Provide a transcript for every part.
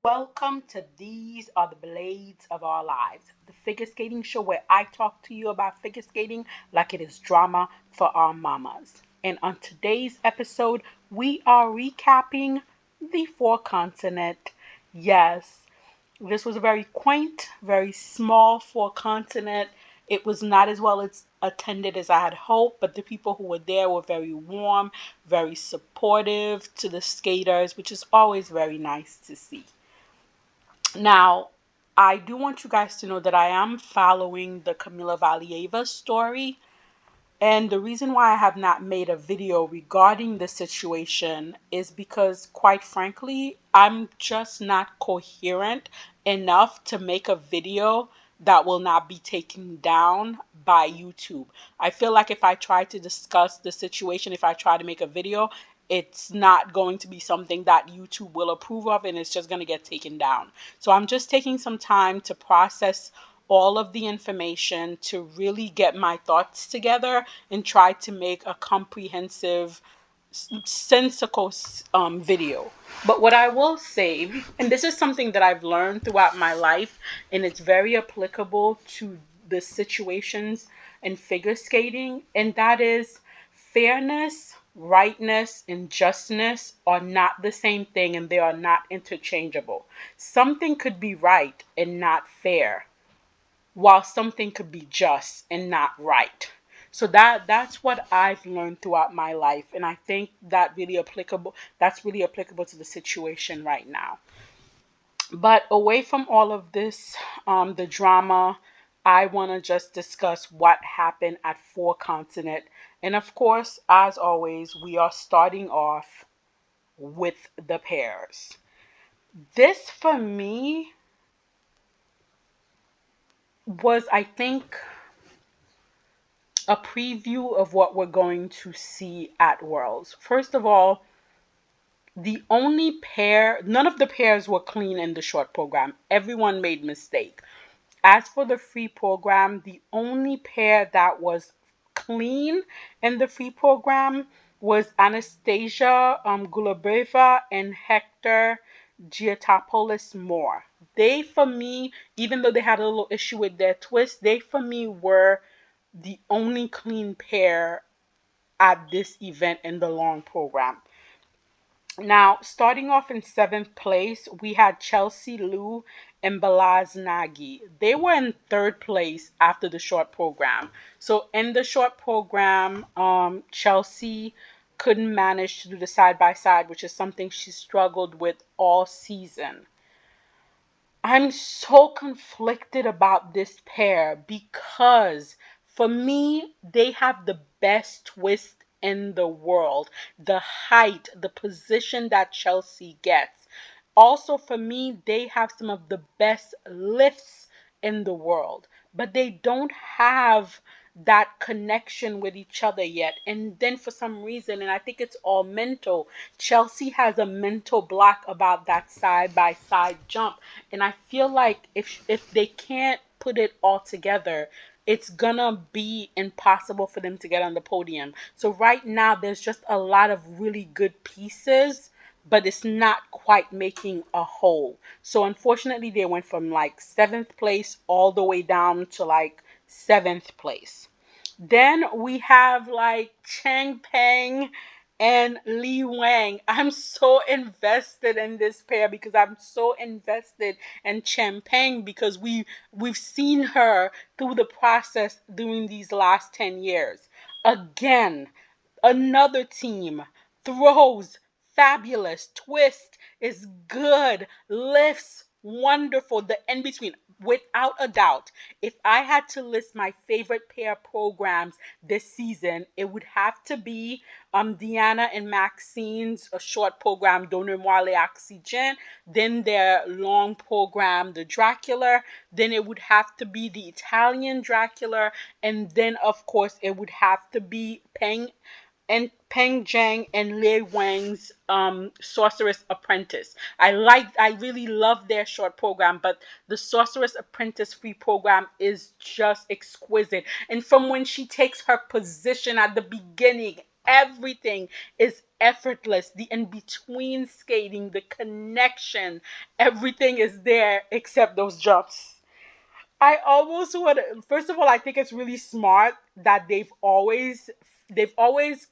Welcome to These Are the Blades of Our Lives, the figure skating show where I talk to you about figure skating like it is drama for our mamas. And on today's episode, we are recapping the four continent. Yes, this was a very quaint, very small four continent. It was not as well as attended as I had hoped, but the people who were there were very warm, very supportive to the skaters, which is always very nice to see. Now, I do want you guys to know that I am following the Kamila Valieva story. And the reason why I have not made a video regarding the situation is because, quite frankly, I'm just not coherent enough to make a video that will not be taken down by YouTube. I feel like if I try to discuss the situation, if I try to make a video, it's not going to be something that YouTube will approve of and it's just going to get taken down. So I'm just taking some time to process all of the information to really get my thoughts together and try to make a comprehensive, sensical video. But what I will say, and this is something that I've learned throughout my life, and it's very applicable to the situations in figure skating, and that is fairness, rightness, and justness are not the same thing and they are not interchangeable. Something could be right and not fair, while something could be just and not right. So that's what I've learned throughout my life, and I think that's really applicable to the situation right now. But away from all of this, the drama, I want to just discuss what happened at Four Continent. And of course, as always, we are starting off with the pairs. This for me was, I think, a preview of what we're going to see at Worlds. First of all, none of the pairs were clean in the short program. Everyone made mistake. As for the free program, the only pair that was clean in the free program was Anastasia Gulabeva and Hector Giatopoulos Moore. They, for me, even though they had a little issue with their twist, they, for me, were the only clean pair at this event in the long program. Now, starting off in seventh place, we had Chelsea Liu and Balaz Nagy. They were in third place after the short program. So in the short program, Chelsea couldn't manage to do the side by side, which is something she struggled with all season. I'm so conflicted about this pair because for me, they have the best twist in the world. The height, the position that Chelsea gets. Also, for me, they have some of the best lifts in the world, but they don't have that connection with each other yet. And then for some reason, and I think it's all mental, Chelsea has a mental block about that side by side jump. And I feel like if they can't put it all together, it's gonna be impossible for them to get on the podium. So right now there's just a lot of really good pieces, but it's not quite making a whole. So unfortunately they went from like seventh place all the way down to like seventh place. Then we have like Chang Peng and Li Wang. I'm so invested in this pair because I'm so invested in Chang Peng because we've seen her through the process during these last 10 years. Again, another team throws fabulous, twist is good, lifts wonderful, the in between. Without a doubt, if I had to list my favorite pair programs this season, it would have to be Diana and Maxine's a short program, Donnez-moi l'oxygène, then their long program, the Dracula, then it would have to be the Italian Dracula, and then of course it would have to be Peng Zhang and Lei Wang's Sorceress Apprentice. I really love their short program, but the Sorceress Apprentice free program is just exquisite. And from when she takes her position at the beginning, everything is effortless. The in between skating, the connection, everything is there except those jumps. I almost would. First of all, I think it's really smart that they've always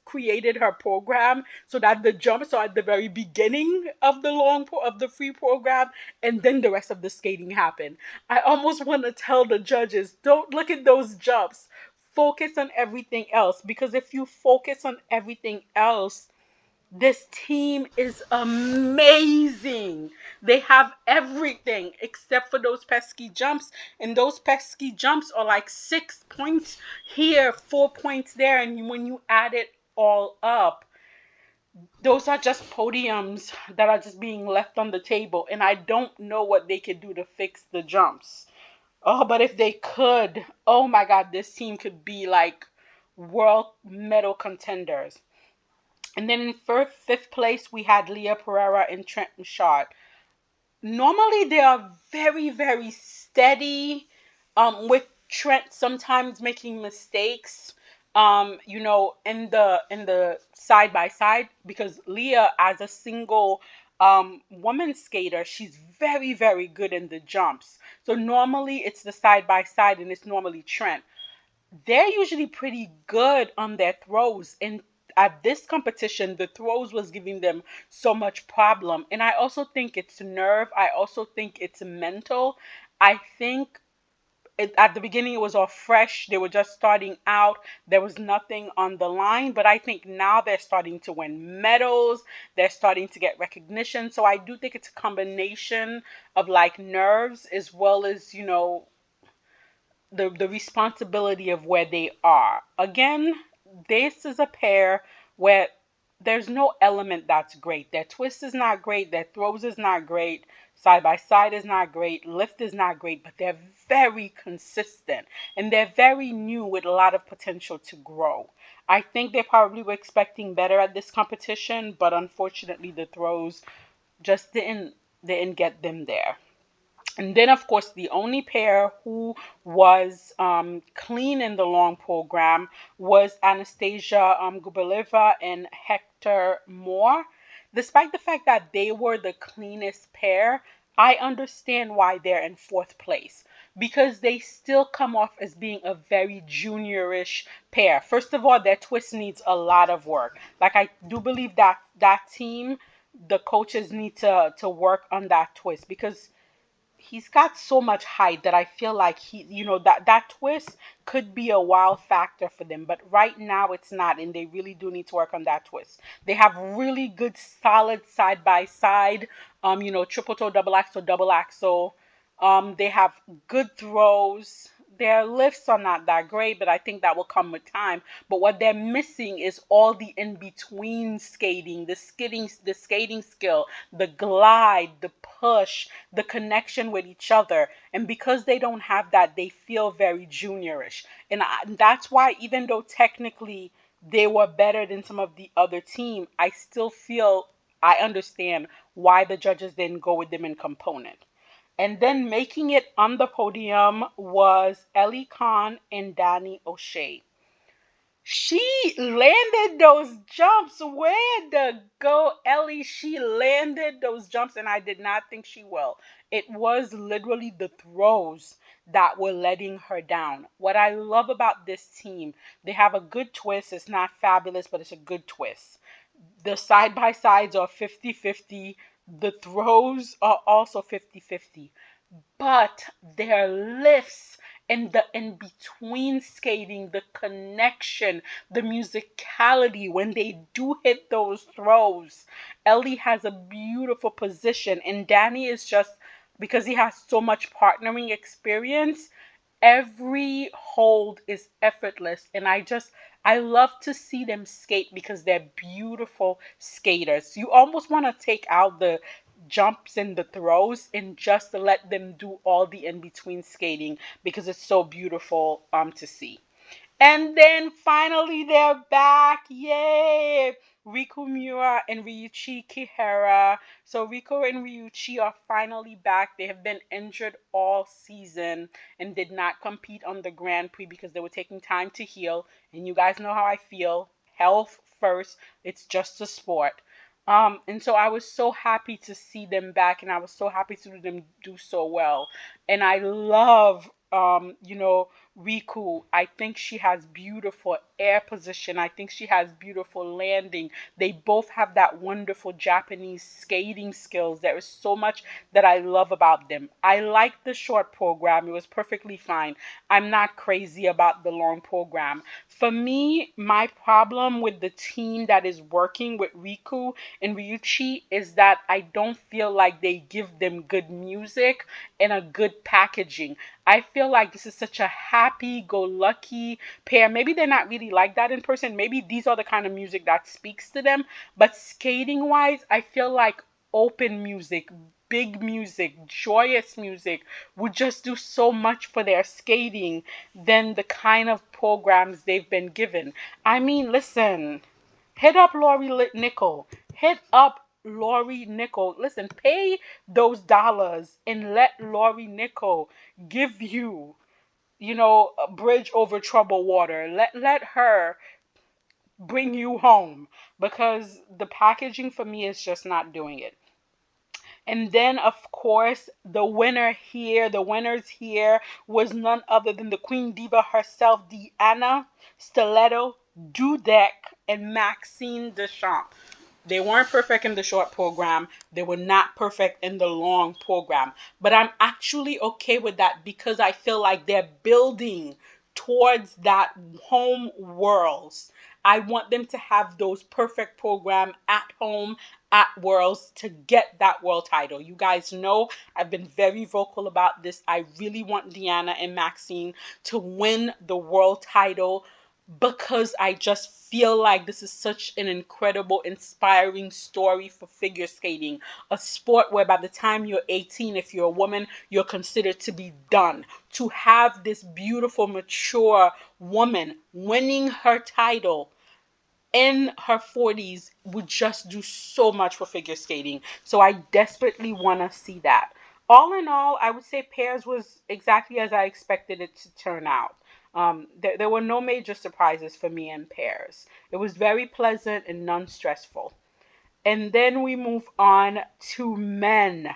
created her program so that the jumps are at the very beginning of of the free program, and then the rest of the skating happen. I almost want to tell the judges, don't look at those jumps. Focus on everything else, because if you focus on everything else, this team is amazing. They have everything except for those pesky jumps. And those pesky jumps are like 6 points here, 4 points there. And when you add it all up, those are just podiums that are just being left on the table. And I don't know what they could do to fix the jumps. Oh, but if they could, oh my God, this team could be like world medal contenders. And then in fifth place, we had Leah Pereira and Trent Bouchard. Normally, they are very, very steady, with Trent sometimes making mistakes, in the side by side, because Leah, as a single woman skater, she's very, very good in the jumps. So normally it's the side by side, and it's normally Trent. They're usually pretty good on their throws, and at this competition the throws was giving them so much problem. And I also think it's nerve, I also think it's mental. I think at the beginning it was all fresh, they were just starting out, there was nothing on the line, but I think now they're starting to win medals, they're starting to get recognition. So I do think it's a combination of like nerves, as well as the responsibility of where they are. Again, this is a pair where there's no element that's great. Their twist is not great, their throws is not great, side by side is not great, lift is not great, but they're very consistent, and they're very new with a lot of potential to grow. I think they probably were expecting better at this competition, but unfortunately the throws just didn't get them there. And then, of course, the only pair who was clean in the long program was Anastasia Gubeleva and Hector Moore. Despite the fact that they were the cleanest pair, I understand why they're in fourth place, because they still come off as being a very juniorish pair. First of all, their twist needs a lot of work. Like, I do believe that that team, the coaches need to work on that twist, because he's got so much height that I feel like that twist could be a wow factor for them. But right now it's not, and they really do need to work on that twist. They have really good, solid side by side, triple toe, double axle. They have good throws. Their lifts are not that great, but I think that will come with time. But what they're missing is all the in-between skating, the skating skill, the glide, the push, the connection with each other. And because they don't have that, they feel very juniorish. And that's why, even though technically they were better than some of the other team, I still feel I understand why the judges didn't go with them in component. And then making it on the podium was Ellie Khan and Danny O'Shea. She landed those jumps. Where to go, Ellie? She landed those jumps, and I did not think she will. It was literally the throws that were letting her down. What I love about this team, they have a good twist. It's not fabulous, but it's a good twist. The side by sides are 50-50. The throws are also 50-50. But their lifts and the in between skating, the connection, the musicality when they do hit those throws. Ellie has a beautiful position, and Danny is just, because he has so much partnering experience, every hold is effortless. And I love to see them skate because they're beautiful skaters. You almost want to take out the jumps and the throws and just let them do all the in between skating, because it's so beautiful to see. And then finally they're back. Yay! Riku Miura and Ryuichi Kihara. So Riku and Ryuichi are finally back. They have been injured all season and did not compete on the Grand Prix because they were taking time to heal. And you guys know how I feel. Health first. It's just a sport. And so I was so happy to see them back, and I was so happy to see them do so well. And I love, Riku. I think she has beautiful air position. I think she has beautiful landing. They both have that wonderful Japanese skating skills. There is so much that I love about them. I like the short program. It was perfectly fine. I'm not crazy about the long program. For me, my problem with the team that is working with Riku and Ryuichi is that I don't feel like they give them good music and a good packaging. I feel like this is such a happy go lucky pair. Maybe they're not really like that in person. Maybe these are the kind of music that speaks to them. But skating wise, I feel like open music, big music, joyous music would just do so much for their skating than the kind of programs they've been given. I mean, listen, hit up Nickel. Hit up Lori Nickel. Listen, pay those dollars and let Lori Nickel give you, a bridge over troubled water. Let her bring you home, because the packaging for me is just not doing it. And then, of course, the winners here was none other than the Queen Diva herself, Diana Stiletto, Dudek, and Maxine Deschamps. They weren't perfect in the short program. They were not perfect in the long program. But I'm actually okay with that because I feel like they're building towards that home worlds. I want them to have those perfect program at home, at Worlds, to get that world title. You guys know I've been very vocal about this. I really want Diana and Maxine to win the world title because I just feel like this is such an incredible, inspiring story for figure skating. A sport where by the time you're 18, if you're a woman, you're considered to be done. To have this beautiful, mature woman winning her title in her 40s would just do so much for figure skating. So I desperately want to see that. All in all, I would say pairs was exactly as I expected it to turn out. There were no major surprises for me in pairs. It was very pleasant and non-stressful. And then we move on to men.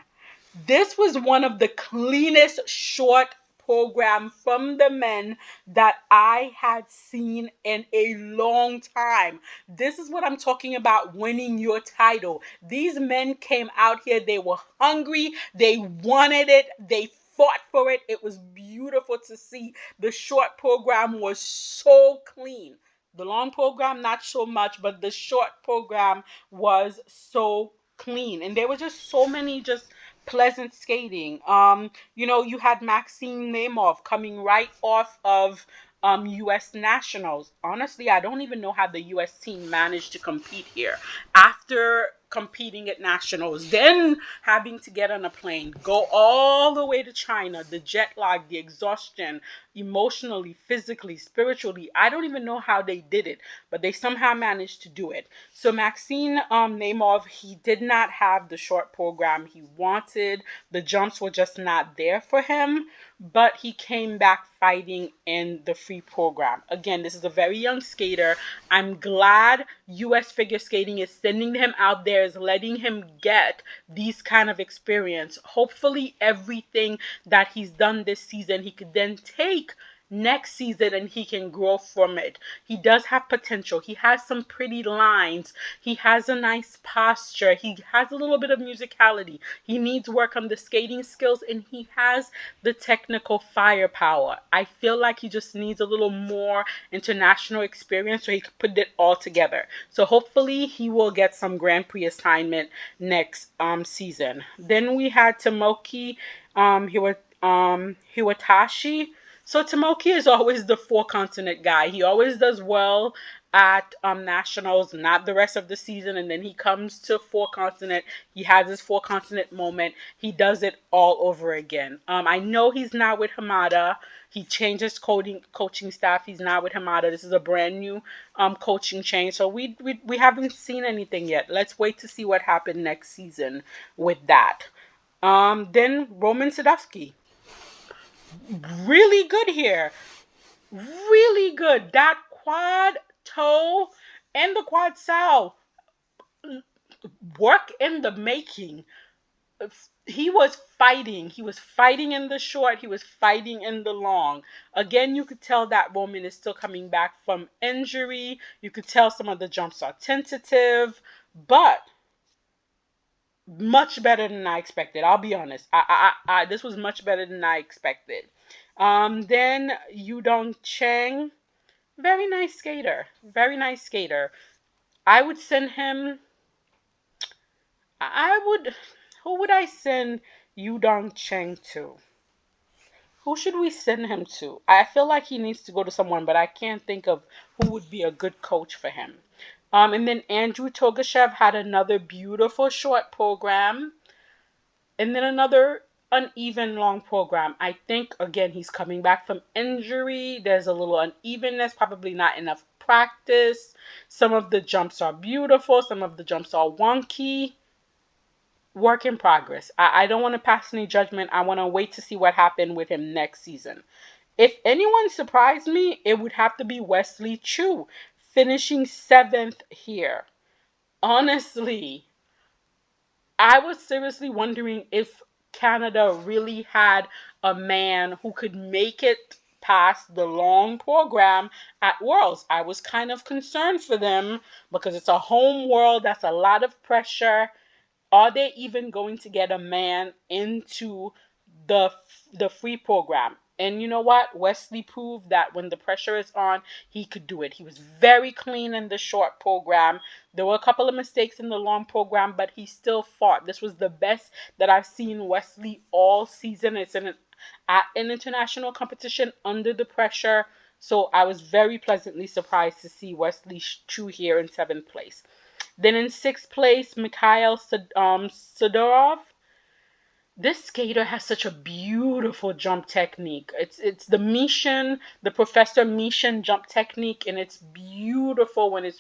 This was one of the cleanest short program from the men that I had seen in a long time. This is what I'm talking about, winning your title. These men came out here, they were hungry, they wanted it, they fought for it. It was beautiful to see. The short program was so clean. The long program, not so much, but the short program was so clean. And there were just so many just pleasant skating. You had Maxine Nemov coming right off of US Nationals. Honestly, I don't even know how the US team managed to compete here. After competing at nationals, then having to get on a plane, go all the way to China, the jet lag, the exhaustion, emotionally, physically, spiritually. I don't even know how they did it, but they somehow managed to do it. So Maxine Nemov, he did not have the short program he wanted. The jumps were just not there for him, but he came back fighting in the free program. Again, this is a very young skater. I'm glad US figure skating is sending him out there, is letting him get these kind of experience. Hopefully everything that he's done this season, he could then take next season and he can grow from it. He does have potential. He has some pretty lines. He has a nice posture. He has a little bit of musicality. He needs work on the skating skills and he has the technical firepower. I feel like he just needs a little more international experience so he can put it all together. So hopefully he will get some Grand Prix assignment next season. Then we had Tomoki Hiwatashi. So Tomoki is always the four continent guy. He always does well at nationals, not the rest of the season, and then he comes to four continent. He has his four continent moment. He does it all over again. I know he's not with Hamada. He changed his coaching staff. He's not with Hamada. This is a brand new coaching change. So we haven't seen anything yet. Let's wait to see what happened next season with that. Then Roman Sadowski. Really good here. Really good. That quad toe And the quad sal, work in the making. He was fighting. He was fighting in the short. He was fighting in the long. Again, you could tell that woman is still coming back from injury. You could tell some of the jumps are tentative, but much better than I expected. I'll be honest. This was much better than I expected. Then Yudong Cheng, very nice skater. Very nice skater. I would send him. I would. Who would I send Yudong Cheng to? Who should we send him to? I feel like he needs to go to someone, but I can't think of who would be a good coach for him. And then Andrew Togashev had another beautiful short program, and then another uneven long program. I think, again, he's coming back from injury. There's a little unevenness, probably not enough practice. Some of the jumps are beautiful, some of the jumps are wonky. Work in progress. I don't want to pass any judgment. I want to wait to see what happened with him next season. If anyone surprised me, it would have to be Wesley Chu, finishing 7th here. Honestly, I was seriously wondering if Canada really had a man who could make it past the long program at Worlds. I was kind of concerned for them because it's a home world. That's a lot of pressure. Are they even going to get a man into the the free program? And you know what? Wesley proved that when the pressure is on, he could do it. He was very clean in the short program. There were a couple of mistakes in the long program, but he still fought. This was the best that I've seen Wesley all season. It's at an international competition under the pressure. So I was very pleasantly surprised to see Wesley Chu here in 7th place. Then in 6th place, Mikhail Sidorov. This skater has such a beautiful jump technique. It's the Mishin, the Professor Mishin jump technique, and it's beautiful when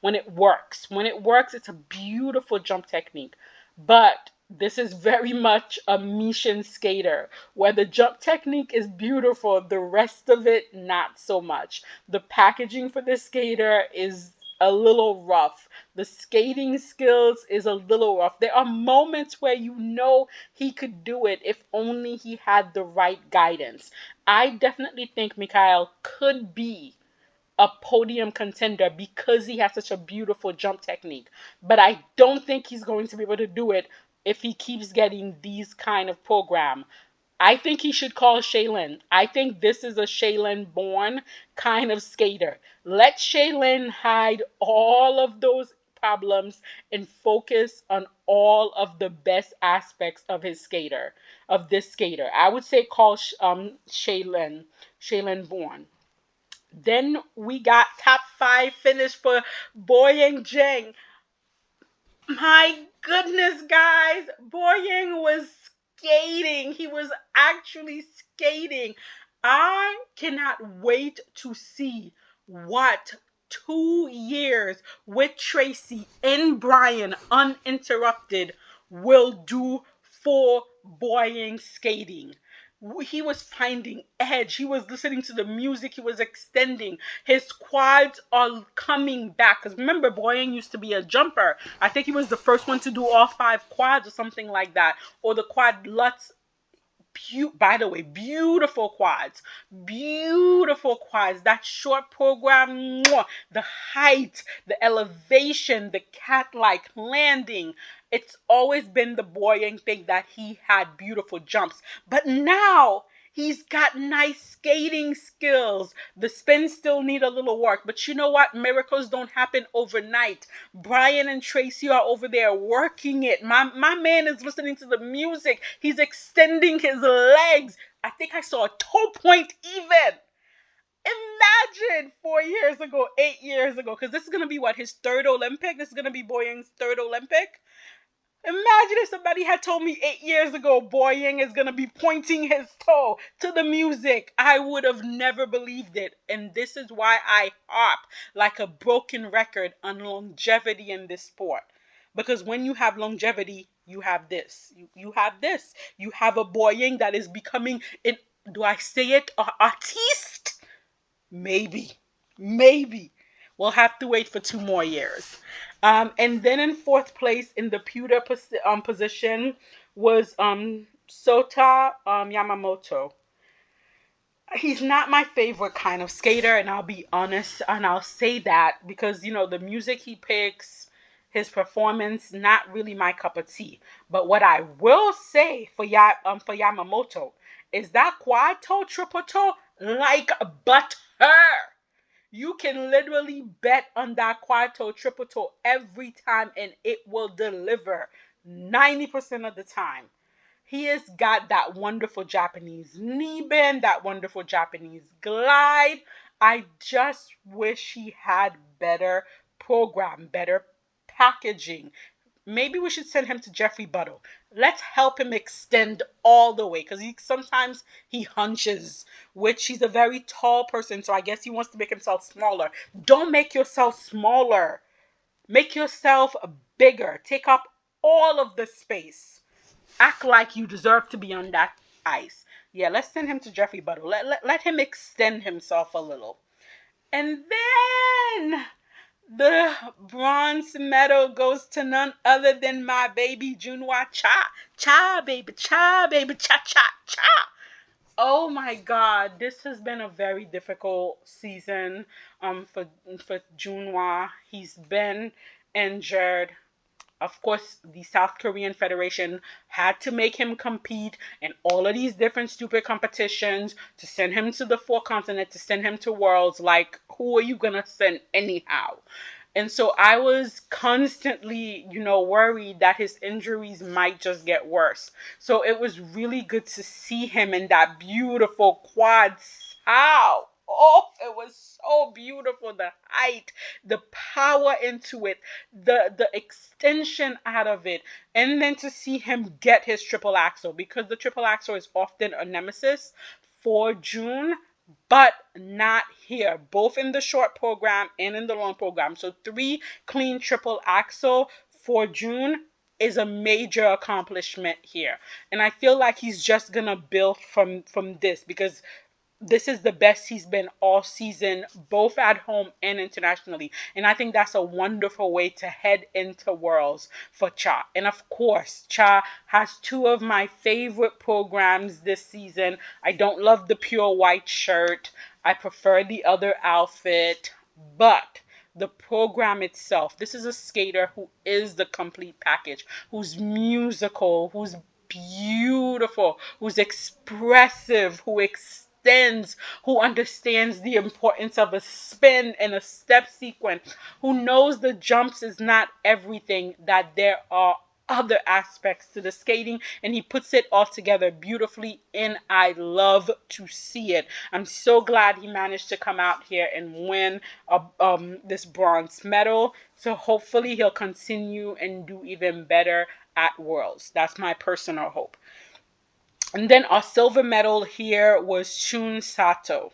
when it works. When it works, it's a beautiful jump technique. But this is very much a Mishin skater, where the jump technique is beautiful, the rest of it not so much. The packaging for this skater is a little rough. The skating skills is a little rough. There are moments where you know he could do it if only he had the right guidance. I definitely think Mikhail could be a podium contender because he has such a beautiful jump technique. But I don't think he's going to be able to do it if he keeps getting these kind of program. I think he should call Shaylin. I think this is a Shaylin born kind of skater. Let Shaylin hide all of those problems and focus on all of the best aspects of his skater, of this skater. I would say call Shaylin born. Then we got top 5 finish for Boyang Zheng. My goodness, guys, Boyang was skating. He was actually skating. I cannot wait to see what 2 years with Tracy and Brian uninterrupted will do for Boyang skating. He was finding edge. He was listening to the music. He was extending. His quads are coming back. Because remember, Boyang used to be a jumper. I think he was the first one to do all 5 quads or something like that. Or the quad Lutz. By the way, beautiful quads. Beautiful quads. That short program, the height, the elevation, the cat-like landing. It's always been the Boyang thing that he had beautiful jumps. But now he's got nice skating skills. The spins still need a little work. But you know what? Miracles don't happen overnight. Brian and Tracy are over there working it. My man is listening to the music. He's extending his legs. I think I saw a toe point even. Imagine 4 years ago, 8 years ago, because this is going to be what, his 3rd Olympic? This is going to be Boyang's 3rd Olympic? Imagine if somebody had told me 8 years ago Boyang is going to be pointing his toe to the music. I would have never believed it. And this is why I harp like a broken record on longevity in this sport. Because when you have longevity, you have this. You have this. You have a Boyang that is becoming, do I say it, an artiste? Maybe. We'll have to wait for 2 more years. And then in fourth place in the pewter position was Sota Yamamoto. He's not my favorite kind of skater, and I'll be honest, and I'll say that because the music he picks, his performance, not really my cup of tea. But what I will say for Yamamoto is that quad toe, triple toe, like butter. You can literally bet on that quad toe, triple toe every time, and it will deliver 90% of the time. He has got that wonderful Japanese knee bend, that wonderful Japanese glide. I just wish he had better program, better packaging. Maybe we should send him to Jeffrey Buttle. Let's help him extend all the way because sometimes he hunches, which he's a very tall person, so I guess he wants to make himself smaller. Don't make yourself smaller. Make yourself bigger. Take up all of the space. Act like you deserve to be on that ice. Yeah, let's send him to Jeffrey Buttle. Let him extend himself a little. And then the bronze medal goes to none other than my baby Junhwa Cha. Cha, baby, cha, baby, cha, cha, cha. Oh my God, this has been a very difficult season for Junhwa. He's been injured. Of course, the South Korean Federation had to make him compete in all of these different stupid competitions to send him to the four continent, to send him to worlds. Like, who are you going to send anyhow? And so I was constantly, worried that his injuries might just get worse. So it was really good to see him in that beautiful quad. How? Oh, it was so beautiful. The height, the power into it, the extension out of it, and then to see him get his triple axel, because the triple axel is often a nemesis for June, but not here, both in the short program and in the long program. So 3 clean triple axel for June is a major accomplishment here. And I feel like he's just gonna build from this, because this is the best he's been all season, both at home and internationally. And I think that's a wonderful way to head into Worlds for Cha. And of course, Cha has 2 of my favorite programs this season. I don't love the pure white shirt. I prefer the other outfit. But the program itself, this is a skater who is the complete package, who's musical, who's beautiful, who's expressive, who understands the importance of a spin and a step sequence, who knows the jumps is not everything, that there are other aspects to the skating, and he puts it all together beautifully, and I love to see it. I'm so glad he managed to come out here and win this bronze medal. So hopefully he'll continue and do even better at Worlds. That's my personal hope. And then our silver medal here was Shun Sato.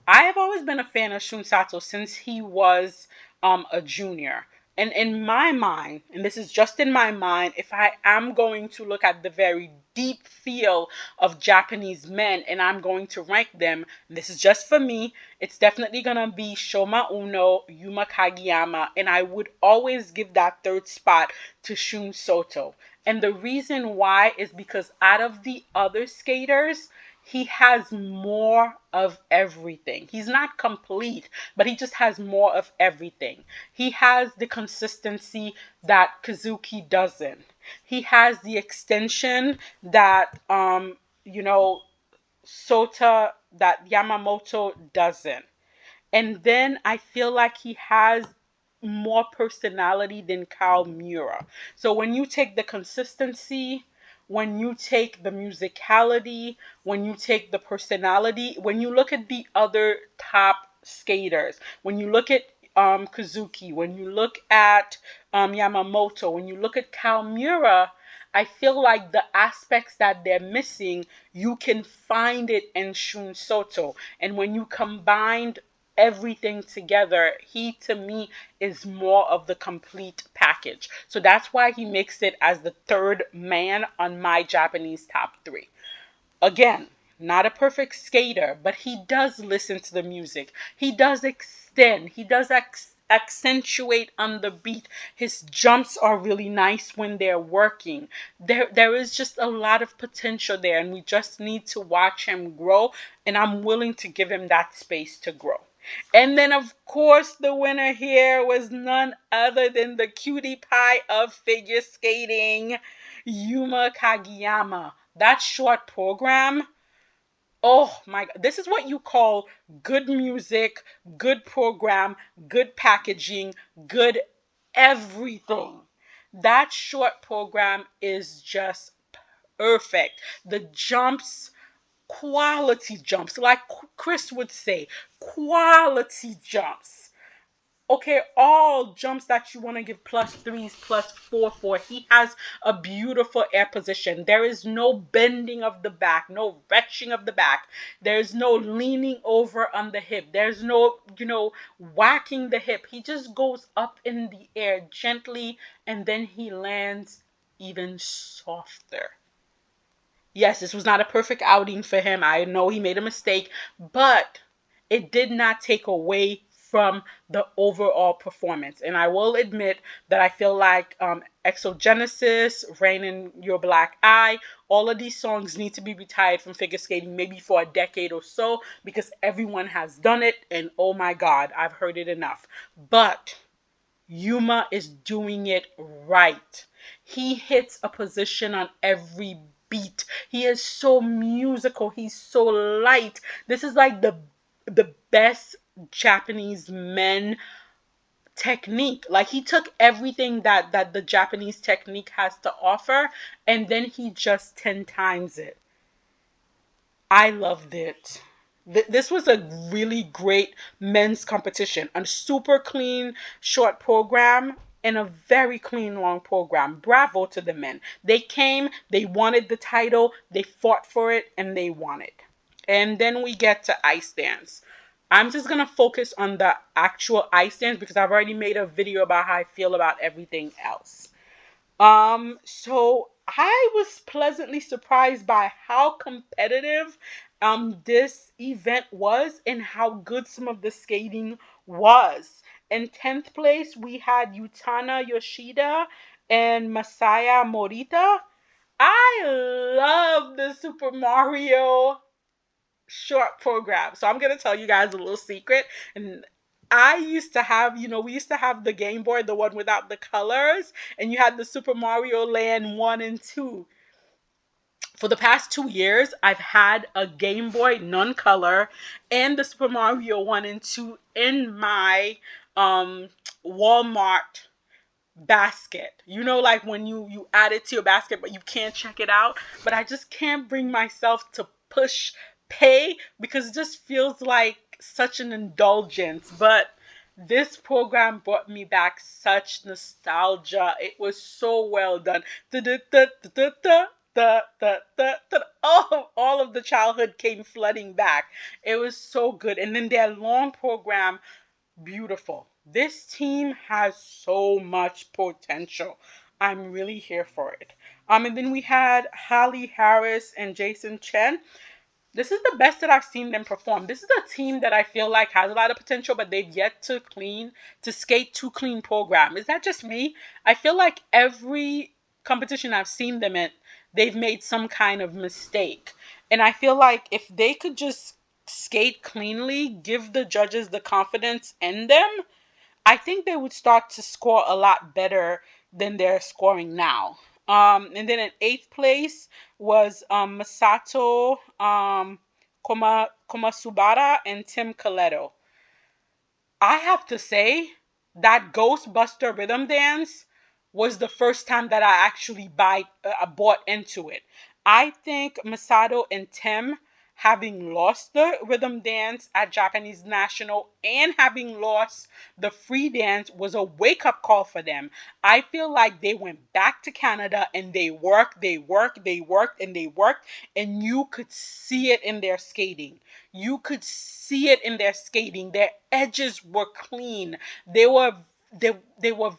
I have always been a fan of Shun Sato since he was a junior. And in my mind, and this is just in my mind, if I am going to look at the very deep feel of Japanese men and I'm going to rank them, and this is just for me, it's definitely going to be Shoma Uno, Yuma Kageyama, and I would always give that third spot to Shun Sato. And the reason why is because out of the other skaters, he has more of everything. He's not complete, but he just has more of everything. He has the consistency that Kazuki doesn't. He has the extension that Sota, that Yamamoto doesn't. And then I feel like he has more personality than Kawamura. So when you take the consistency, when you take the musicality, when you take the personality, when you look at the other top skaters, when you look at Kazuki, when you look at Yamamoto, when you look at Kawamura, I feel like the aspects that they're missing, you can find it in Shun Sato. And when you combine everything together, he to me is more of the complete package. So that's why he makes it as the third man on my Japanese top 3. Again, not a perfect skater, but he does listen to the music. He does extend. He does accentuate on the beat. His jumps are really nice when they're working. There is just a lot of potential there, and we just need to watch him grow, and I'm willing to give him that space to grow. And then, of course, the winner here was none other than the cutie pie of figure skating, Yuma Kagiyama. That short program, oh my God, this is what you call good music, good program, good packaging, good everything. That short program is just perfect. The jumps, quality jumps, like Chris would say, quality jumps. Okay, all jumps that you want to give plus threes, plus four for. He has a beautiful air position. There is no bending of the back, no retching of the back. There's no leaning over on the hip. There's no, whacking the hip. He just goes up in the air gently, and then he lands even softer. Yes, this was not a perfect outing for him. I know he made a mistake, but it did not take away from the overall performance. And I will admit that I feel like Exogenesis, Rain in Your Black Eye, all of these songs need to be retired from figure skating maybe for a decade or so, because everyone has done it, and oh my God, I've heard it enough. But Yuma is doing it right. He hits a position on every beat. He is so musical. He's so light. This is like the best Japanese men technique. Like, he took everything that the Japanese technique has to offer, and then he just 10 times it. I loved it. This was a really great men's competition. A super clean short program and a very clean long program. Bravo to the men. They came, they wanted the title, they fought for it, and they won it. And then we get to ice dance. I'm just going to focus on the actual ice dance because I've already made a video about how I feel about everything else. So I was pleasantly surprised by how competitive this event was and how good some of the skating was. In 10th place, we had Yutana Yoshida and Masaya Morita. I love the Super Mario short program. So I'm going to tell you guys a little secret. And I used to have, we used to have the Game Boy, the one without the colors, and you had the Super Mario Land 1 and 2. For the past 2 years, I've had a Game Boy non-color and the Super Mario 1 and 2 in my Walmart basket. Like when you add it to your basket, but you can't check it out. But I just can't bring myself to push pay because it just feels like such an indulgence. But this program brought me back such nostalgia. It was so well done. All of the childhood came flooding back. It was so good. And then their long program, beautiful. This team has so much potential. I'm really here for it. And then we had Holly Harris and Jason Chen. This is the best that I've seen them perform. This is a team that I feel like has a lot of potential, but they've yet to skate to clean program. Is that just me? I feel like every competition I've seen them in, they've made some kind of mistake. And I feel like if they could just skate cleanly, give the judges the confidence in them, I think they would start to score a lot better than they're scoring now. And then in 8th place was Masato Komasubara and Tim Coletto. I have to say that Ghostbuster rhythm dance was the first time that I actually bought into it. I think Masato and Tim, having lost the rhythm dance at Japanese National and having lost the free dance, was a wake-up call for them. I feel like they went back to Canada and they worked, and you could see it in their skating. You could see it in their skating. Their edges were clean. They were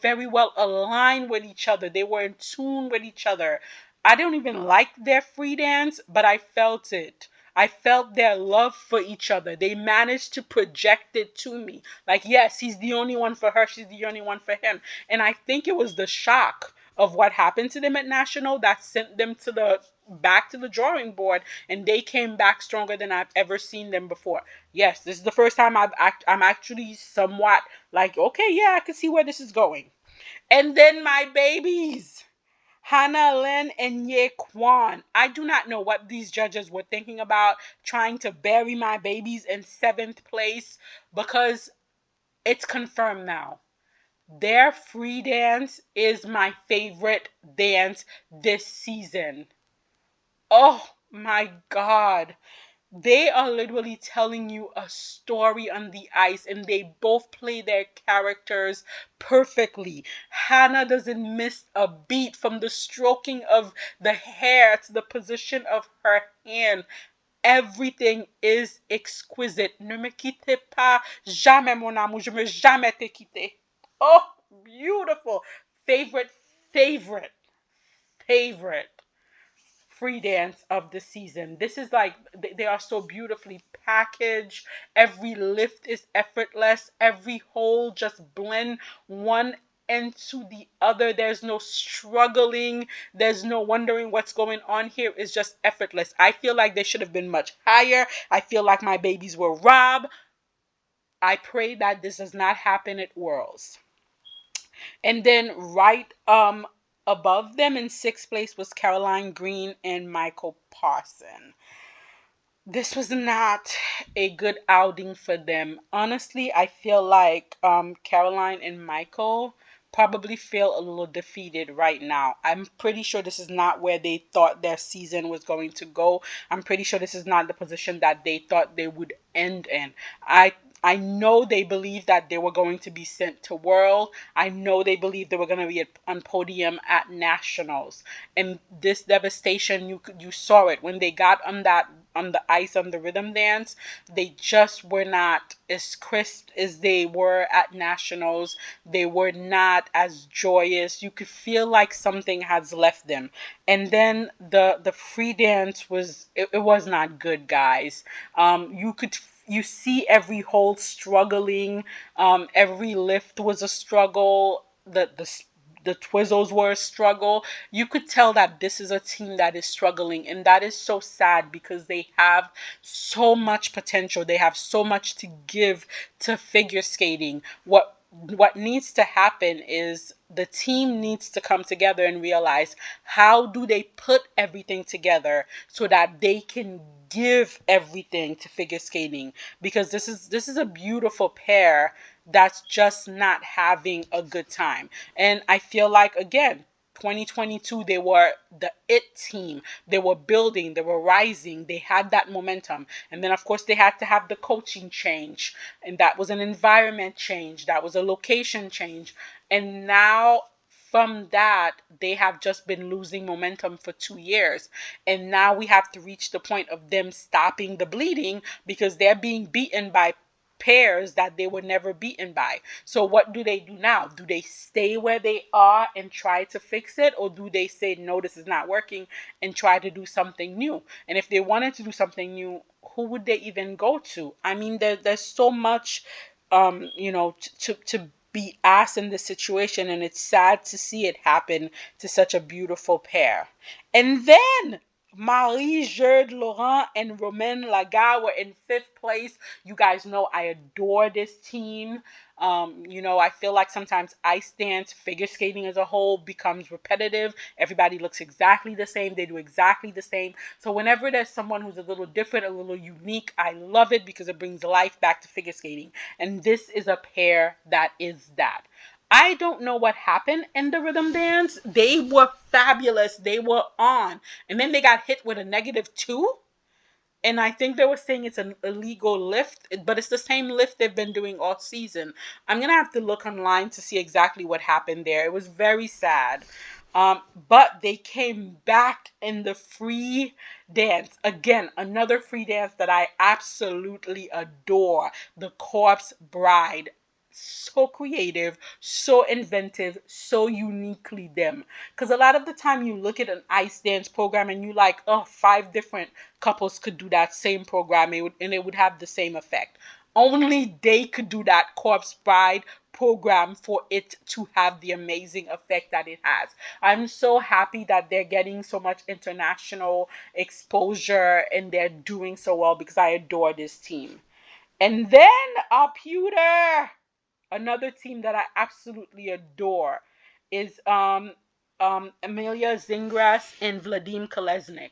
very well aligned with each other. They were in tune with each other. I don't even like their free dance, but I felt it. I felt their love for each other. They managed to project it to me. Like, yes, he's the only one for her. She's the only one for him. And I think it was the shock of what happened to them at National that sent them to the back to the drawing board, and they came back stronger than I've ever seen them before. Yes, this is the first time I'm actually somewhat like, okay, yeah, I can see where this is going. And then my babies, Hannah Lynn and Ye Kwan. I do not know what these judges were thinking about trying to bury my babies in seventh place, because it's confirmed now. Their free dance is my favorite dance this season. Oh my God. They are literally telling you a story on the ice, and they both play their characters perfectly. Hannah doesn't miss a beat, from the stroking of the hair to the position of her hand. Everything is exquisite. Ne me quitte pas jamais, mon amour. Je me jamais te quitter. Oh, beautiful. Favorite, favorite, favorite free dance of the season. This is like, they are so beautifully packaged. Every lift is effortless. Every hold just blend one into the other. There's no struggling. There's no wondering what's going on here. It's just effortless. I feel like they should have been much higher. I feel like my babies were robbed. I pray that this does not happen at Worlds. And then right above them in sixth place was Caroline Green and Michael Parson. This was not a good outing for them. Honestly, I feel like Caroline and Michael probably feel a little defeated right now. I'm pretty sure this is not where they thought their season was going to go. I'm pretty sure this is not the position that they thought they would end in. I know they believed that they were going to be sent to World. I know they believed they were going to be on podium at Nationals. And this devastation, you saw it when they got on the ice on the rhythm dance. They just were not as crisp as they were at Nationals. They were not as joyous. You could feel like something has left them. And then the free dance it was not good, guys. You see every hold struggling. Every lift was a struggle. The Twizzles were a struggle. You could tell that this is a team that is struggling, and that is so sad because they have so much potential. They have so much to give to figure skating. What needs to happen is the team needs to come together and realize, how do they put everything together so that they can give everything to figure skating, because this is a beautiful pair that's just not having a good time. And I feel like, again, 2022, they were the it team. They were building, they were rising, they had that momentum. And then, of course, they had to have the coaching change. And that was an environment change, that was a location change. And now, from that, they have just been losing momentum for 2 years. And now we have to reach the point of them stopping the bleeding, because they're being beaten by pairs that they were never beaten by. So what do they do now? Do they stay where they are and try to fix it? Or do they say, no, this is not working, and try to do something new? And if they wanted to do something new, who would they even go to? I mean, there's so much, to be asked in this situation, and it's sad to see it happen to such a beautiful pair. And then Marie Jerde Laurent and Romain Lagarde were in fifth place. You guys know I adore this team. I feel like sometimes ice dance, figure skating as a whole becomes repetitive. Everybody looks exactly the same. They do exactly the same. So whenever there's someone who's a little different, a little unique, I love it because it brings life back to figure skating. And this is a pair that is that. I don't know what happened in the rhythm dance. They were fabulous. They were on. And then they got hit with a -2. And I think they were saying it's an illegal lift, but it's the same lift they've been doing all season. I'm going to have to look online to see exactly what happened there. It was very sad. But they came back in the free dance. Again, another free dance that I absolutely adore. The Corpse Bride. so creative, so inventive, so uniquely them. Because a lot of the time you look at an ice dance program and you like, oh, 5 different couples could do that same program and it would have the same effect. Only they could do that corpse bride program for it to have the amazing effect that it has. I'm so happy that they're getting so much international exposure and they're doing so well because I adore this team. And then our pewter, another team that I absolutely adore, is Amelia Zingras and Vladim Kolesnik.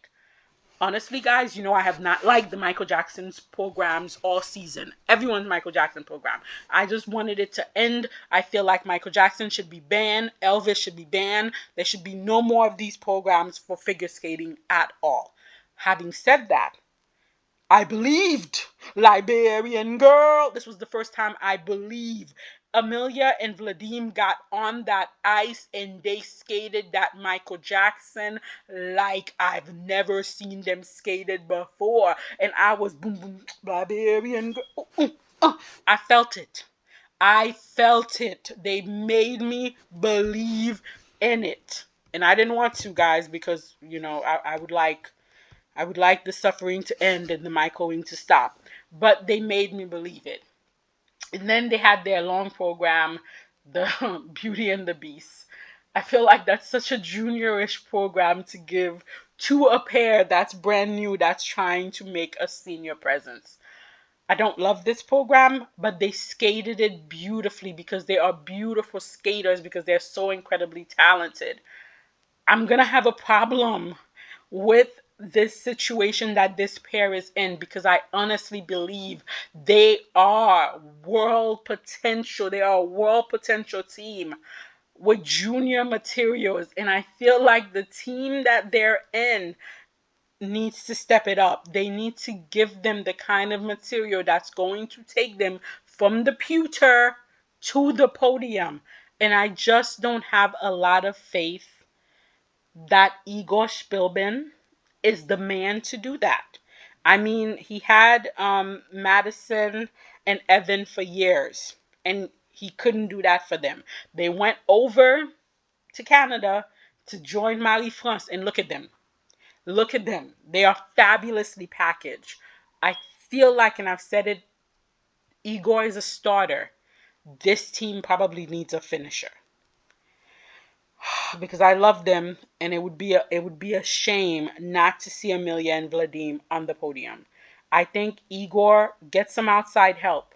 Honestly, guys, you know I have not liked the Michael Jackson's programs all season. Everyone's Michael Jackson program. I just wanted it to end. I feel like Michael Jackson should be banned. Elvis should be banned. There should be no more of these programs for figure skating at all. Having said that, I believed Liberian Girl. This was the first time I believed. Amelia and Vladim got on that ice and they skated that Michael Jackson like I've never seen them skated before. And I was boom, boom, Liberian Girl. I felt it. I felt it. They made me believe in it. And I didn't want to, guys, because, you know, I would like the suffering to end and the microwing to stop. But they made me believe it. And then they had their long program, the Beauty and the Beast. I feel like that's such a juniorish program to give to a pair that's brand new, that's trying to make a senior presence. I don't love this program, but they skated it beautifully because they are beautiful skaters because they're so incredibly talented. I'm going to have a problem with this situation that this pair is in because I honestly believe they are world potential. They are a world potential team with junior materials. And I feel like the team that they're in needs to step it up. They need to give them the kind of material that's going to take them from the pewter to the podium. And I just don't have a lot of faith that Igor Spilbin is the man to do that. I mean, he had Madison and Evan for years, and he couldn't do that for them. They went over to Canada to join Mali France, and look at them. Look at them. They are fabulously packaged. I feel like, and I've said it, Igor is a starter. This team probably needs a finisher because I love them, and it would be a shame not to see Amelia and Vladim on the podium. I think Igor, get some outside help,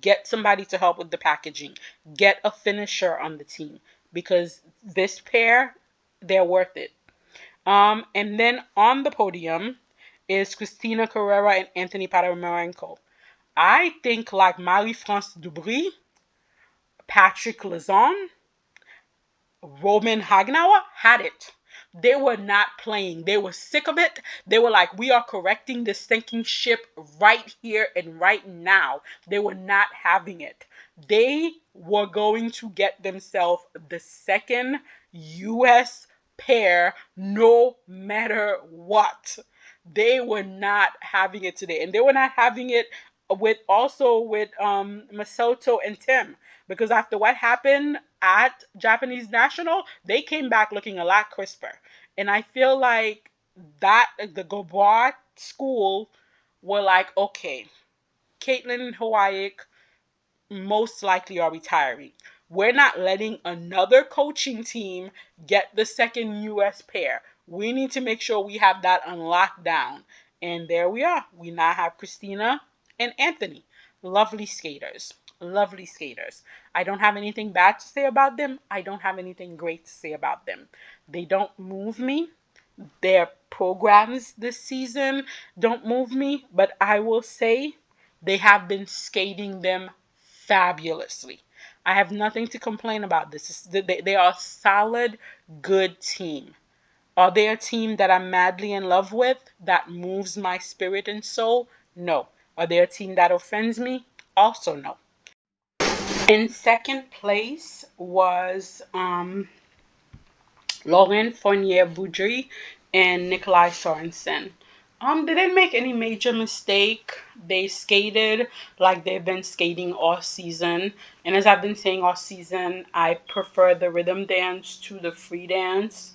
get somebody to help with the packaging, get a finisher on the team because this pair, they're worth it. And then on the podium is Christina Carrera and Anthony Potamerenko. I think like Marie-France Dubry, Patrick Lazon, Roman Hagenauer had it. They were not playing. They were sick of it. They were like, we are correcting this sinking ship right here and right now. They were not having it. They were going to get themselves the second U.S. pair no matter what. They were not having it today. And they were not having it with Masato and Tim. Because after what happened at Japanese National, they came back looking a lot crisper. And I feel like that the Gobar school were like, okay, Caitlin and Hawaii most likely are retiring. We're not letting another coaching team get the second U.S. pair. We need to make sure we have that on lockdown. And there we are. We now have Christina and Anthony. Lovely skaters. Lovely skaters. I don't have anything bad to say about them. I don't have anything great to say about them. They don't move me. Their programs this season don't move me. But I will say they have been skating them fabulously. I have nothing to complain about this. They are a solid, good team. Are they a team that I'm madly in love with, that moves my spirit and soul? No. Are they a team that offends me? Also no. In second place was Laurent Fournier-Boudry and Nikolai Sorensen. They didn't make any major mistake. They skated like they've been skating all season. And as I've been saying all season, I prefer the rhythm dance to the free dance.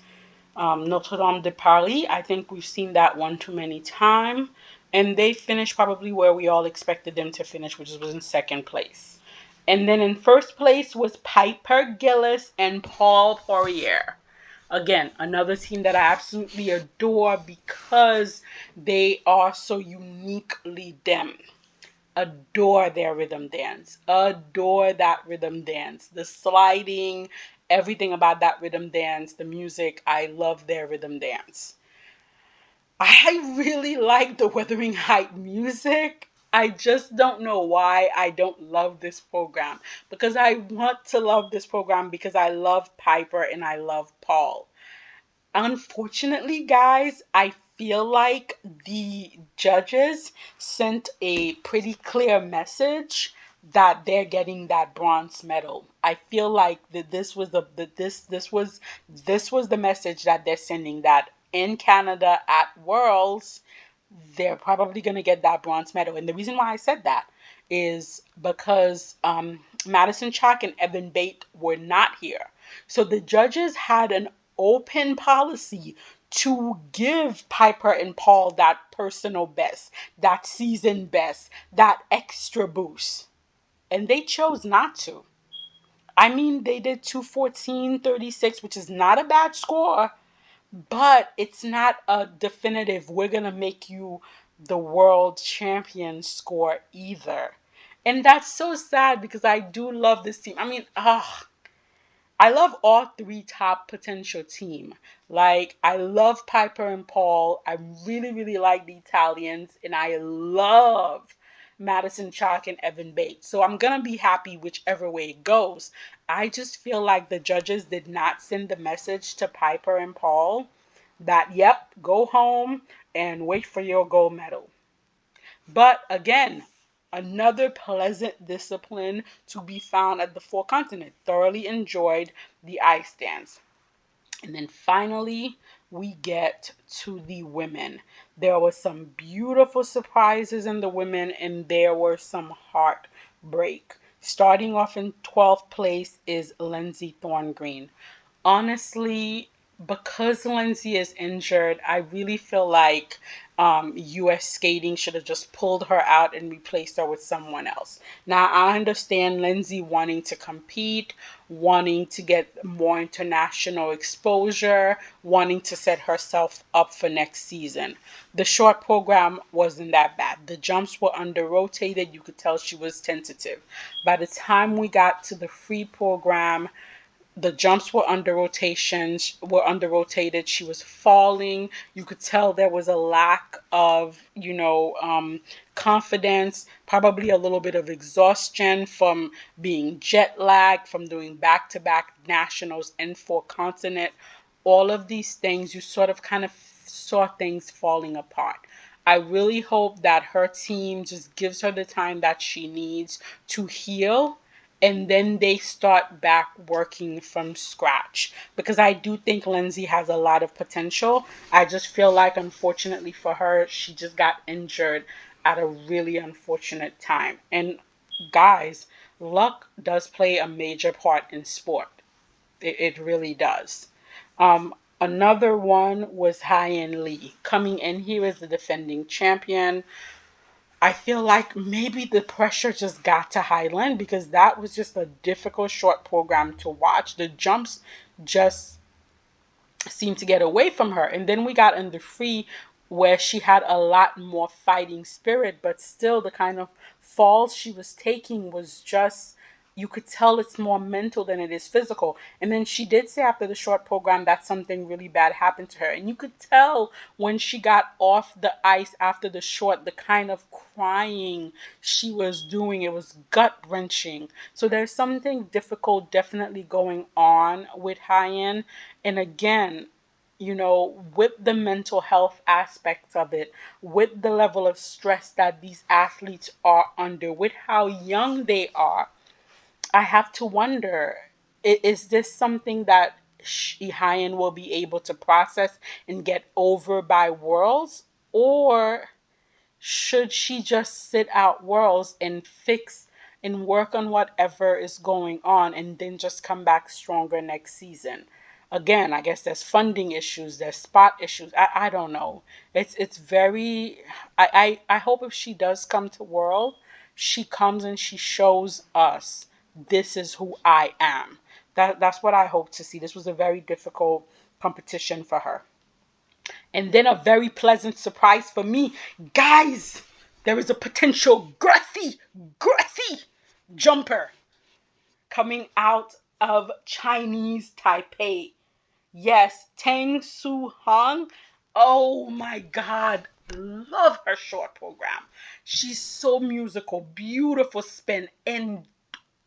Notre Dame de Paris, I think we've seen that one too many times. And they finished probably where we all expected them to finish, which was in second place. And then in first place was Piper Gillis and Paul Poirier. Again, another team that I absolutely adore because they are so uniquely them. Adore their rhythm dance. Adore that rhythm dance. The sliding, everything about that rhythm dance, the music. I love their rhythm dance. I really like the Wuthering Height music. I just don't know why I don't love this program. Because I want to love this program because I love Piper and I love Paul. Unfortunately, guys, I feel like the judges sent a pretty clear message that they're getting that bronze medal. I feel like that this was the message that they're sending, that in Canada at Worlds they're probably going to get that bronze medal. And the reason why I said that is because Madison Chalk and Evan Bate were not here. So the judges had an open policy to give Piper and Paul that personal best, that season best, that extra boost. And they chose not to. I mean, they did 2:14:36, which is not a bad score, but it's not a definitive, we're going to make you the world champion score either. And that's so sad because I do love this team. I mean, I love all three top potential team. Like, I love Piper and Paul. I really, really like the Italians. And I love Madison Chalk and Evan Bates. So I'm going to be happy whichever way it goes. I just feel like the judges did not send the message to Piper and Paul that, yep, go home and wait for your gold medal. But again, another pleasant discipline to be found at the Four Continent. Thoroughly enjoyed the ice dance. And then finally, we get to the women. There was some beautiful surprises in the women, and there were some heartbreak. Starting off in 12th place is Lindsay Thorngreen. Honestly, because Lindsay is injured, I really feel like US skating should have just pulled her out and replaced her with someone else. Now, I understand Lindsay wanting to compete, wanting to get more international exposure, wanting to set herself up for next season. The short program wasn't that bad. The jumps were under rotated. You could tell she was tentative. By the time we got to the free program, the jumps were under rotated. She was falling. You could tell there was a lack of confidence, probably a little bit of exhaustion from being jet lagged, from doing back to back nationals and four continent. All of these things, you sort of kind of saw things falling apart. I really hope that her team just gives her the time that she needs to heal, and then they start back working from scratch, because I do think Lindsay has a lot of potential. I just feel like, unfortunately for her, she just got injured at a really unfortunate time. And guys, luck does play a major part in sport. It really does. Another one was Hyen Lee, coming in here as the defending champion. I feel like maybe the pressure just got to Highland because that was just a difficult short program to watch. The jumps just seemed to get away from her. And then we got in the free where she had a lot more fighting spirit, but still the kind of falls she was taking was just, you could tell it's more mental than it is physical. And then she did say after the short program that something really bad happened to her. And you could tell when she got off the ice after the short, the kind of crying she was doing. It was gut wrenching. So there's something difficult definitely going on with Hyen. And again, with the mental health aspects of it, with the level of stress that these athletes are under, with how young they are, I have to wonder, is this something that Hyen will be able to process and get over by Worlds? or should she just sit out Worlds and fix and work on whatever is going on and then just come back stronger next season? Again, I guess there's funding issues, there's spot issues. I don't know. It's very I hope if she does come to World, she comes and she shows us this is who I am. That's what I hope to see. This was a very difficult competition for her. And then a very pleasant surprise for me. Guys, there is a potential girthy jumper coming out of Chinese Taipei. Yes, Tang Su Hong. Oh my God. Love her short program. She's so musical, beautiful spin, and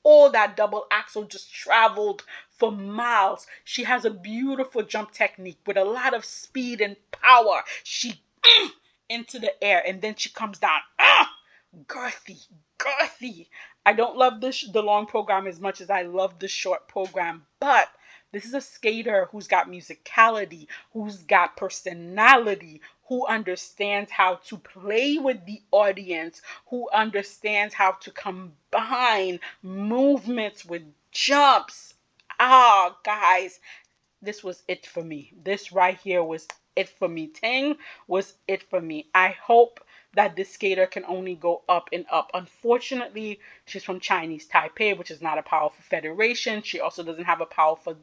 all that double axel just traveled for miles. She has a beautiful jump technique with a lot of speed and power. She into the air and then she comes down. Girthy. I don't love the long program as much as I love the short program, but this is a skater who's got musicality, who's got personality, who understands how to play with the audience, who understands how to combine movements with jumps. Ah, guys, this was it for me. This right here was it for me. Tang was it for me. I hope that this skater can only go up and up. Unfortunately, she's from Chinese Taipei, which is not a powerful federation. She also doesn't have a powerful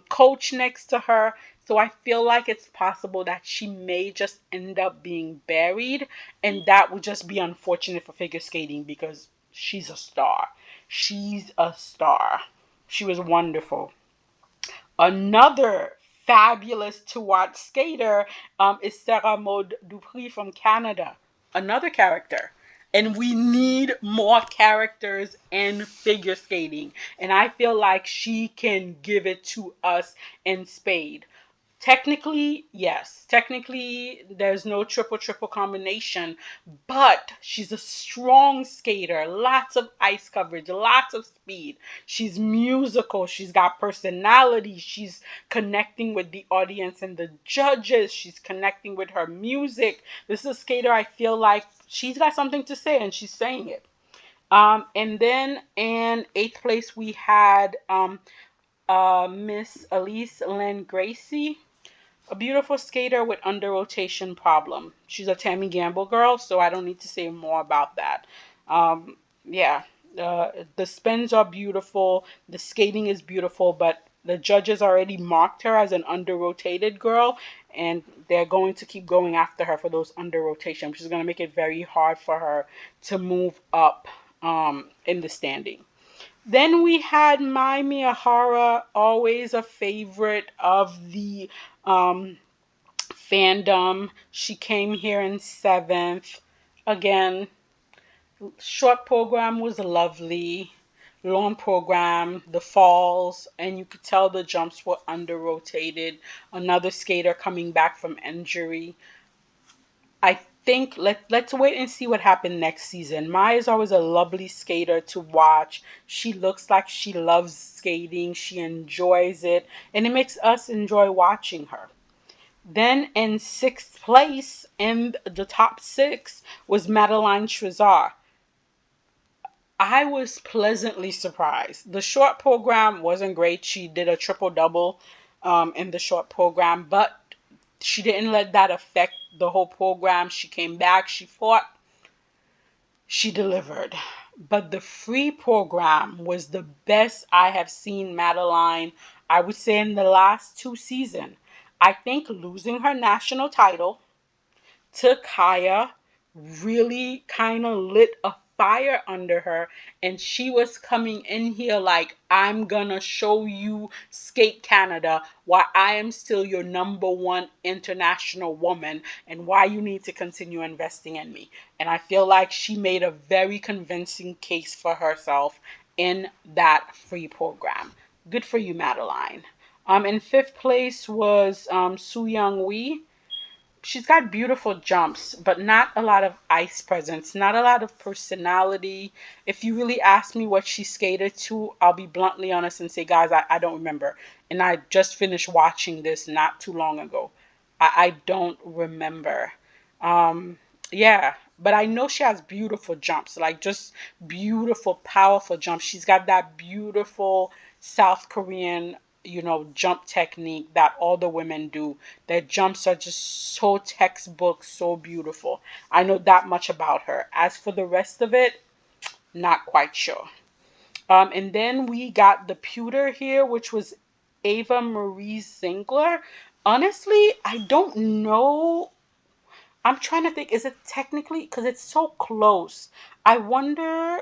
coach next to her. So I feel like it's possible that she may just end up being buried. And that would just be unfortunate for figure skating because she's a star. She's a star. She was wonderful. Another fabulous to watch skater is Sarah Maud Dupree from Canada. Another character. And we need more characters in figure skating. And I feel like she can give it to us in spade. Technically, yes. Technically, there's no triple combination, but she's a strong skater. Lots of ice coverage, lots of speed. She's musical. She's got personality. She's connecting with the audience and the judges. She's connecting with her music. This is a skater I feel like she's got something to say and she's saying it. And then in eighth place, we had Miss Elise Lynn Gracie, a beautiful skater with under rotation problem. She's a Tammy Gamble girl, so I don't need to say more about that. Yeah, the spins are beautiful, the skating is beautiful, but the judges already marked her as an under rotated girl, and they're going to keep going after her for those under rotation, which is going to make it very hard for her to move up in the standing. Then we had Mai Miyahara, always a favorite of the fandom. She came here in seventh. Again, short program was lovely. Long program, the falls, and you could tell the jumps were under rotated. Another skater coming back from injury. I think let's wait and see what happened next season. Mai is always a lovely skater to watch. She looks like she loves skating. She enjoys it, and it makes us enjoy watching her. Then in sixth place in the top six was Madeline Trezor. I was pleasantly surprised. The short program wasn't great. She did a triple double in the short program, but she didn't let that affect the whole program. She came back, she fought, she delivered. But the free program was the best I have seen Madeline, I would say, in the last two seasons. I think losing her national title to Kaya really kind of lit a fire under her, and she was coming in here like, I'm gonna show you Skate Canada why I am still your number one international woman and why you need to continue investing in me. And I feel like she made a very convincing case for herself in that free program. Good for you, Madeline. In fifth place was Su Young Wee. She's got beautiful jumps, but not a lot of ice presence, not a lot of personality. If you really ask me what she skated to, I'll be bluntly honest and say, guys, I don't remember. And I just finished watching this not too long ago. I don't remember. Um, yeah, but I know she has beautiful jumps, like just beautiful, powerful jumps. She's got that beautiful South Korean, jump technique that all the women do. Their jumps are just so textbook, so beautiful. I know that much about her. As for the rest of it, not quite sure. And then we got the pewter here, which was Ava Marie Zingler. Honestly, I don't know. I'm trying to think, is it technically, because it's so close. I wonder,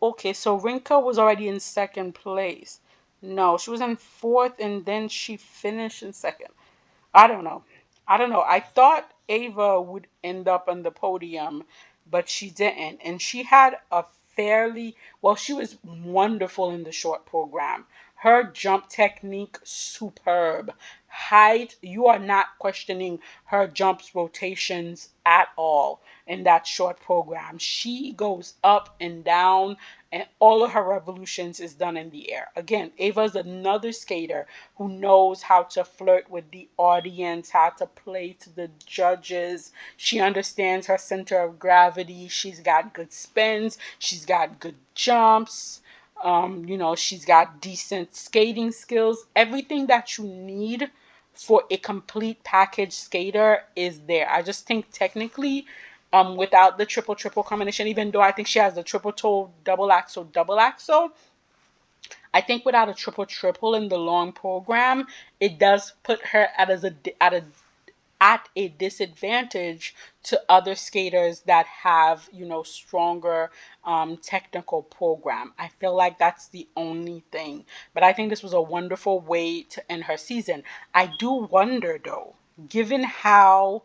okay, so Rinka was already in second place. No, she was in fourth and then she finished in second. I don't know. I don't know. I thought Ava would end up on the podium, but she didn't. And she had a fairly, well, she was wonderful in the short program. Her jump technique, superb. Height, you are not questioning her jumps rotations at all in that short program. She goes up and down, and all of her revolutions is done in the air. Again, Ava's another skater who knows how to flirt with the audience, how to play to the judges. She understands her center of gravity. She's got good spins. She's got good jumps. She's got decent skating skills. Everything that you need for a complete package skater is there. I just think technically, without the triple triple combination, even though I think she has the triple toe double axle, I think without a triple triple in the long program, it does put her at a disadvantage to other skaters that have, stronger technical program. I feel like that's the only thing. But I think this was a wonderful way to end her season. I do wonder though, given how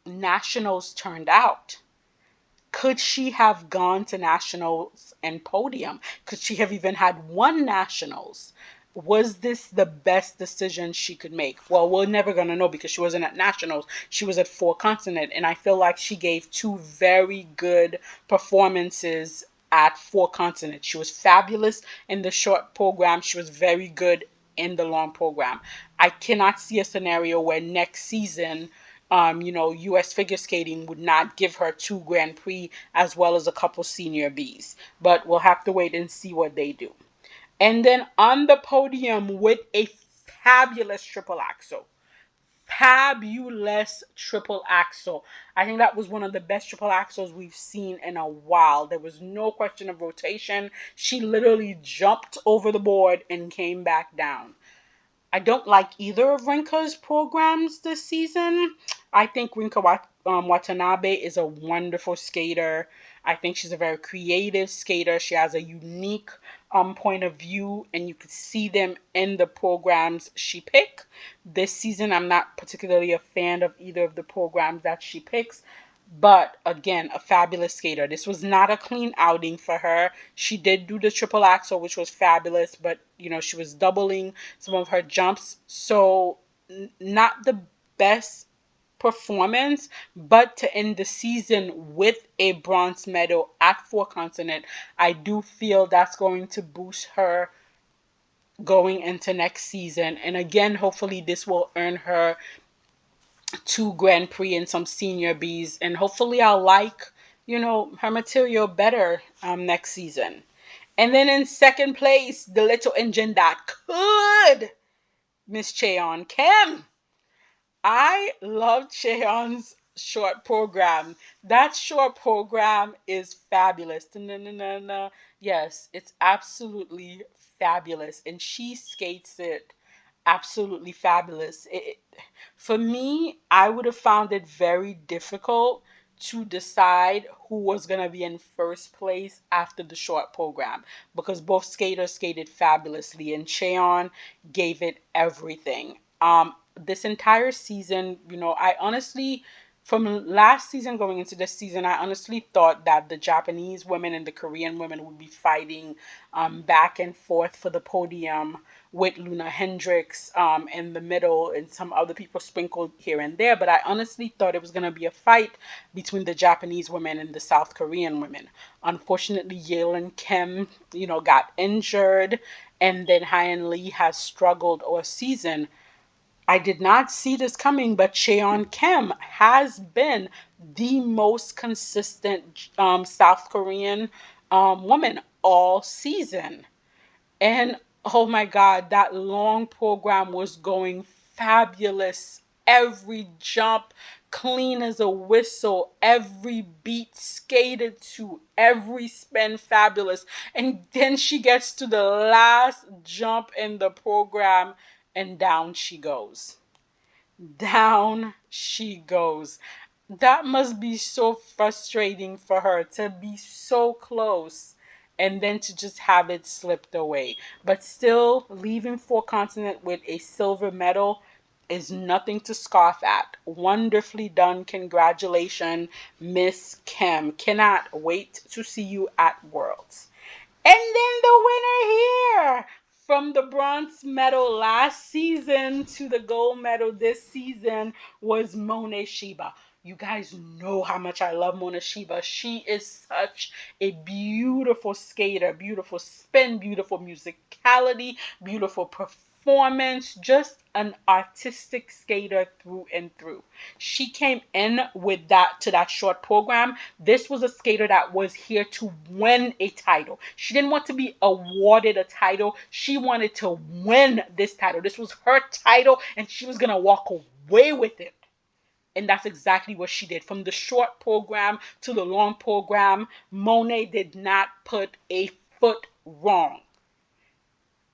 nationals turned out, could she have gone to nationals and podium? Could she have even had won nationals? Was this the best decision she could make? Well, we're never going to know because she wasn't at nationals. She was at four continent. And I feel like she gave two very good performances at four continent. She was fabulous in the short program. She was very good in the long program. I cannot see a scenario where next season U.S. figure skating would not give her two Grand Prix as well as a couple senior Bs. But we'll have to wait and see what they do. And then on the podium with a fabulous triple axel. Fabulous triple axel. I think that was one of the best triple axels we've seen in a while. There was no question of rotation. She literally jumped over the board and came back down. I don't like either of Rinka's programs this season. I think Watanabe is a wonderful skater. I think she's a very creative skater. She has a unique point of view, and you could see them in the programs she picked. This season, I'm not particularly a fan of either of the programs that she picks. But again, a fabulous skater. This was not a clean outing for her. She did do the triple axel, which was fabulous, but she was doubling some of her jumps. So not the best performance, but to end the season with a bronze medal at four continent, I do feel that's going to boost her going into next season. And again, hopefully this will earn her two Grand Prix and some senior Bs, and hopefully I'll like, her material better next season. And then in second place, the little engine that could, Miss Cheon Kim. I love Cheon's short program. That short program is fabulous. Na-na-na-na. Yes, it's absolutely fabulous. And she skates it absolutely fabulous. For me, I would have found it very difficult to decide who was going to be in first place after the short program because both skaters skated fabulously and Cheon gave it everything. This entire season, I honestly, from last season going into this season, I honestly thought that the Japanese women and the Korean women would be fighting back and forth for the podium with Luna Hendricks in the middle and some other people sprinkled here and there. But I honestly thought it was going to be a fight between the Japanese women and the South Korean women. Unfortunately, Yalen Kim, got injured, and then Hyen Lee has struggled all season. I did not see this coming, but Cheon Kim has been the most consistent South Korean woman all season. And oh my God, that long program was going fabulous. Every jump clean as a whistle, every beat skated to, every spin fabulous. And then she gets to the last jump in the program and down she goes. Down she goes. That must be so frustrating for her to be so close and then to just have it slipped away. But still, leaving Four Continent with a silver medal is nothing to scoff at. Wonderfully done. Congratulations, Miss Kim. Cannot wait to see you at Worlds. And then the winner here, from the bronze medal last season to the gold medal this season, was Mone Shiba. You guys know how much I love Mona Shiba. She is such a beautiful skater, beautiful spin, beautiful musicality, beautiful performance, just an artistic skater through and through. She came in with that to that short program. This was a skater that was here to win a title. She didn't want to be awarded a title. She wanted to win this title. This was her title and she was going to walk away with it. And that's exactly what she did. From the short program to the long program, Monet did not put a foot wrong.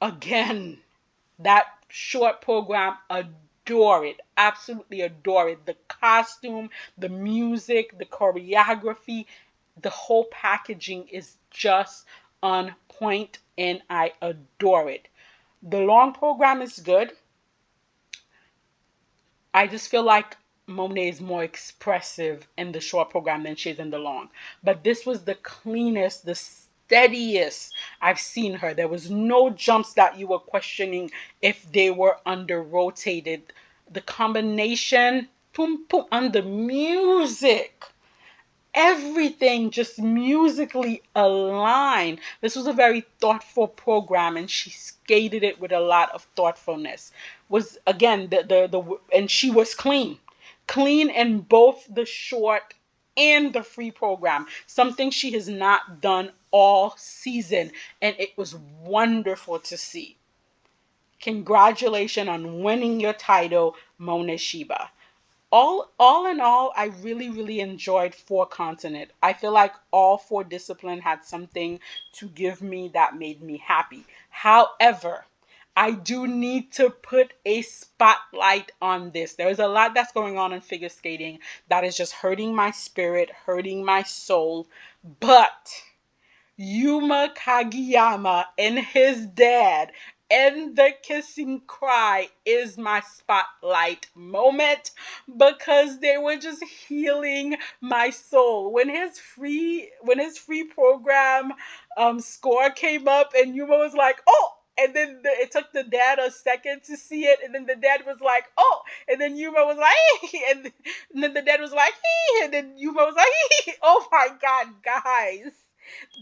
Again, that short program, adore it. Absolutely adore it. The costume, the music, the choreography, the whole packaging is just on point and I adore it. The long program is good. I just feel like Monet is more expressive in the short program than she is in the long. But this was the cleanest, the steadiest I've seen her. There was no jumps that you were questioning if they were under rotated. The combination, boom, boom, on the music. Everything just musically aligned. This was a very thoughtful program and she skated it with a lot of thoughtfulness. Was again the and she was clean. Clean in both the short and the free program. Something she has not done all season and it was wonderful to see. Congratulations on winning your title, Mona Shiba. All in all, I really enjoyed Four Continent. I feel like all four discipline had something to give me that made me happy. However, I do need to put a spotlight on this. There is a lot that's going on in figure skating that is just hurting my spirit, hurting my soul. But Yuma Kagiyama and his dad and the kissing cry is my spotlight moment because they were just healing my soul. When his free program score came up and Yuma was like, "Oh," and then it took the dad a second to see it, and then the dad was like, "Oh," and then Yuma was like, and then the dad was like, and then Yuma was like, oh my God, guys.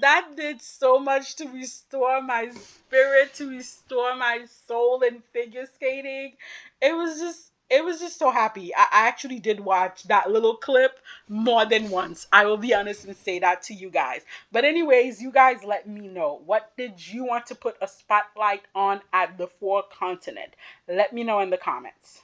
That did so much to restore my spirit, to restore my soul in figure skating. It was just so happy. I actually did watch that little clip more than once. I will be honest and say that to you guys. But anyways, you guys let me know. What did you want to put a spotlight on at the Four Continent? Let me know in the comments.